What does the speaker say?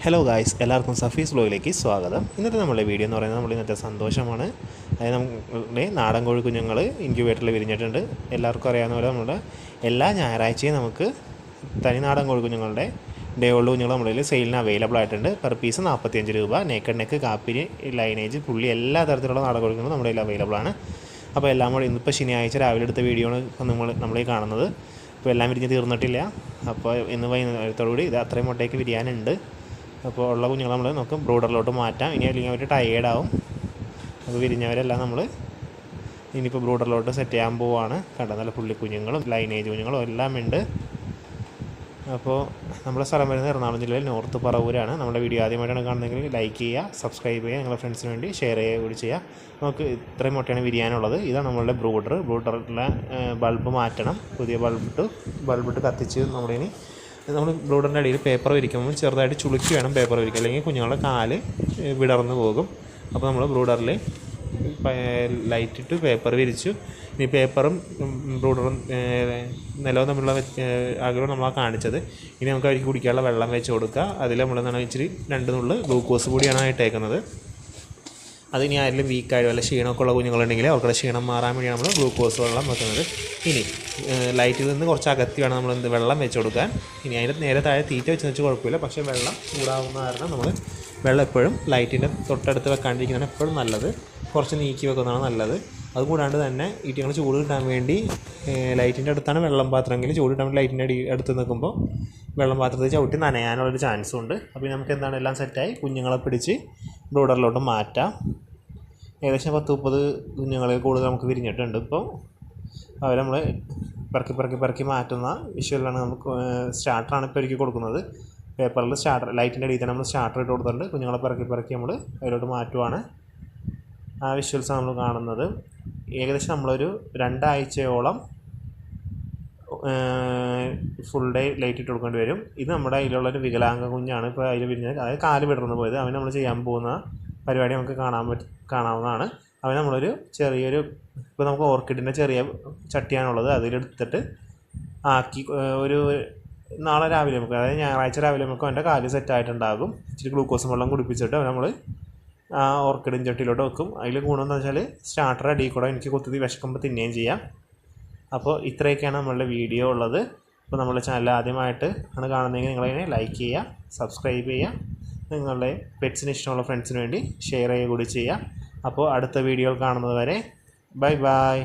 Hello guys, എല്ലാവർക്കും സഫീസ് വ്ലോഗിലേക്ക് സ്വാഗതം. ഇന്നത്തെ നമ്മുടെ വീഡിയോ എന്ന് പറയുന്നത് ഇന്നത്തെ സന്തോഷമാണ്. അതായത് നമ്മുടെ നാടൻ കോഴി കുഞ്ഞുങ്ങൾ ഇൻക്യുബേറ്ററിൽ വിരിഞ്ഞിട്ടുണ്ട്. എല്ലാവർക്കും അറിയാവുന്ന പോലെ നമ്മുടെ എല്ലാ ഞായറാഴ്ചയും നമുക്ക് തനി നാടൻ കോഴി കുഞ്ഞുങ്ങളുടെ ഡേ ഓൾഡ് കുഞ്ഞുങ്ങൾ നമ്മുടെ കയ്യിൽ സെയിലിന് അവൈലബിൾ ആയിട്ടുണ്ട്. പെർ പീസ് 45 രൂപ. നെക്ക് കാപ്പിരി ലൈനേജ് പുള്ളി എല്ലാ തരത്തിലുള്ള നാടൻ കോഴി കുഞ്ഞുങ്ങളും നമ്മുടെ കയ്യിൽ അവൈലബിൾ ആണ്. അപ്പോൾ എല്ലാം കൂടി ഇന്നിപ്പോൾ ശനിയാഴ്ച രാവിലെ എടുത്ത വീഡിയോ ആണ് നമ്മളീ കാണുന്നത്. അപ്പോൾ എല്ലാം വിരിഞ്ഞ് തീർന്നിട്ടില്ല. അപ്പോൾ ഇന്ന് വൈകുന്നേരത്തോടുകൂടി ഇത് അത്രയും മുട്ടയ്ക്ക് വിരിയാനുണ്ട്. അപ്പോൾ ഉള്ള കുഞ്ഞുങ്ങൾ നമ്മൾ നമുക്ക് ബ്രൂഡറിലോട്ട് മാറ്റാം. ഇനി അല്ലെങ്കിൽ അവർ ടയേർഡാവും. അപ്പോൾ വിരിഞ്ഞവരെല്ലാം നമ്മൾ ഇനിയിപ്പോൾ ബ്രൂഡറിലോട്ട് സെറ്റ് ചെയ്യാൻ പോവുകയാണ്. കണ്ട നല്ല പുള്ളിക്കുഞ്ഞുങ്ങളും ലൈനേജ് കുഞ്ഞുങ്ങളും എല്ലാം ഉണ്ട്. അപ്പോൾ നമ്മുടെ സ്ഥലം വരുന്നത് എറണാകുളം ജില്ലയിൽ നോർത്ത് പറവൂരാണ്. നമ്മുടെ വീഡിയോ ആദ്യമായിട്ടാണ് കാണുന്നതെങ്കിൽ ലൈക്ക് ചെയ്യുക, സബ്സ്ക്രൈബ് ചെയ്യുക, നിങ്ങളുടെ ഫ്രണ്ട്സിന് വേണ്ടി ഷെയർ ചെയ്യുക കൂടി ചെയ്യുക. നമുക്ക് ഇത്രയും മുട്ടയാണ് വിരിയാനുള്ളത്. ഇതാണ് നമ്മളുടെ ബ്രൂഡറിലെ ബൾബ് മാറ്റണം. പുതിയ ബൾബിട്ട് കത്തിച്ച് നമ്മളിനി നമ്മൾ ബ്രൂഡറിൻ്റെ അടിയിൽ പേപ്പർ വിരിക്കുമ്പോൾ ചെറുതായിട്ട് ചുളുക്കി വേണം പേപ്പർ വിരിക്കുക, അല്ലെങ്കിൽ കുഞ്ഞുങ്ങളുടെ കാല് വിടർന്ന് പോകും. അപ്പോൾ നമ്മൾ ബ്രൂഡറിൽ ലൈറ്റിട്ട് പേപ്പർ വിരിച്ചു. ഇനി പേപ്പറും ബ്രൂഡറും നിലവും തമ്മിലുള്ള അകലം നമ്മളാണ് കാണിച്ചത്. ഇനി നമുക്ക് അവർക്ക് കുടിക്കാനുള്ള വെള്ളം വെച്ച് കൊടുക്കുക. അതിൽ നമ്മൾ ഇച്ചിരി 2 നുള്ള് ഗ്ലൂക്കോസ് പൊടിയാണ് ഇട്ടേക്കുന്നത്. അതിനി ആരെങ്കിലും വീക്കായോ അല്ല ക്ഷീണമൊക്കെ ഉള്ള കുഞ്ഞുങ്ങളുണ്ടെങ്കിൽ അവരുടെ ക്ഷീണം മാറാൻ വേണ്ടിയാണ് നമ്മൾ ഗ്ലൂക്കോസ് വെള്ളം വെക്കുന്നത്. ഇനി ലൈറ്റിൽ നിന്ന് കുറച്ച് അകത്തി വേണം നമ്മൾ വെള്ളം വെച്ച് കൊടുക്കാൻ. ഇനി അതിൻ്റെ നേരെ താഴെ തീറ്റ വെച്ച് കുഴപ്പമില്ല. പക്ഷേ വെള്ളം ചൂടാവുന്ന കാരണം നമ്മൾ വെള്ളം എപ്പോഴും ലൈറ്റിൻ്റെ തൊട്ടടുത്ത് വെക്കാണ്ടിരിക്കുന്നതാണ് എപ്പോഴും നല്ലത്. കുറച്ച് നീക്കി വെക്കുന്നതാണ് നല്ലത്. അതുകൂടാണ്ട് തന്നെ ഈറ്റിങ്ങൾ ചൂട് കിട്ടാൻ വേണ്ടി ലൈറ്റിൻ്റെ അടുത്താണ് വെള്ളം പാത്രമെങ്കിൽ ചൂട് കിട്ടാൻ വേണ്ടി ലൈറ്റിൻ്റെ അടുത്ത് നിൽക്കുമ്പോൾ വെള്ളം പാത്രത്തിൽ ചവിട്ടി നനയാനുള്ളൊരു ചാൻസും ഉണ്ട്. അപ്പോൾ നമുക്ക് എന്താണ് എല്ലാം സെറ്റായി കുഞ്ഞുങ്ങളെ പിടിച്ച് ബ്രൂഡറിലോട്ട് മാറ്റാം. ഏകദേശം 10-30 കുഞ്ഞുങ്ങളിൽ കൂടുതൽ നമുക്ക് വിരിഞ്ഞിട്ടുണ്ട്. ഇപ്പോൾ അവർ നമ്മൾ പെറുക്കി മാറ്റുന്ന വിഷ്വലാണ്. നമുക്ക് സ്റ്റാർട്ടറാണ് ഇപ്പോൾ ഒരുക്കി കൊടുക്കുന്നത്. പേപ്പറിൽ ലൈറ്റിൻ്റെ അടിയിൽ തന്നെ നമ്മൾ സ്റ്റാർട്ടർ ഇട്ട് കൊടുത്തിട്ടുണ്ട്. കുഞ്ഞുങ്ങളെ പെറുക്കി നമ്മൾ അതിലോട്ട് മാറ്റുവാണ്. ആ വിഷ്വൽസാണ് നമ്മൾ കാണുന്നത്. ഏകദേശം നമ്മളൊരു 2 ആഴ്ചയോളം ഫുൾ ഡേ ലൈറ്റ് ഇട്ട് കൊടുക്കേണ്ടി വരും. ഇത് നമ്മുടെ അതിലുള്ളൊരു വികലാംഗ കുഞ്ഞാണ്. ഇപ്പോൾ അതിൽ വിരിഞ്ഞത്, അതായത് കാല് വിടർന്ന് പോയത്. അവന് നമ്മൾ ചെയ്യാൻ പോകുന്ന പരിപാടി നമുക്ക് കാണാവുന്നതാണ്. അവന് നമ്മളൊരു ചെറിയൊരു ഇപ്പോൾ നമുക്ക് ഓർക്കിഡിൻ്റെ ചെറിയ ചട്ടിയാണുള്ളത്. അതിലെടുത്തിട്ട് ആക്കി ഒരു നാളെ രാവിലെ നമുക്ക്, അതായത് ഞായറാഴ്ച രാവിലെ നമുക്ക് അവൻ്റെ കാല് സെറ്റായിട്ടുണ്ടാകും. ഇച്ചിരി ഗ്ലൂക്കോസ് വെള്ളം കുടിപ്പിച്ചിട്ട് നമ്മൾ ആ ഓർക്കിഡിൻ ചട്ടിയിലോട്ട് വെക്കും. അതിൽ ഗുണമെന്ന് വെച്ചാൽ സ്റ്റാർട്ടർ അടിയിൽ കൂടെ എനിക്ക് കുത്തി വിശക്കുമ്പോൾ തിന്നുകയും ചെയ്യാം. അപ്പോൾ ഇത്രയൊക്കെയാണ് നമ്മളുടെ വീഡിയോ ഉള്ളത്. അപ്പോൾ നമ്മുടെ ചാനൽ ആദ്യമായിട്ട് ആണ് കാണുന്നതെങ്കിൽ നിങ്ങളതിനെ ലൈക്ക് ചെയ്യുക, സബ്സ്ക്രൈബ് ചെയ്യുക, നിങ്ങളുടെ പെറ്റ്സിന് ഇഷ്ടമുള്ള ഫ്രണ്ട്സിന് വേണ്ടി ഷെയർ ചെയ്യുക കൂടി ചെയ്യുക. അപ്പോൾ അടുത്ത വീഡിയോയിൽ കാണുന്നത് വരെ ബൈ ബൈ.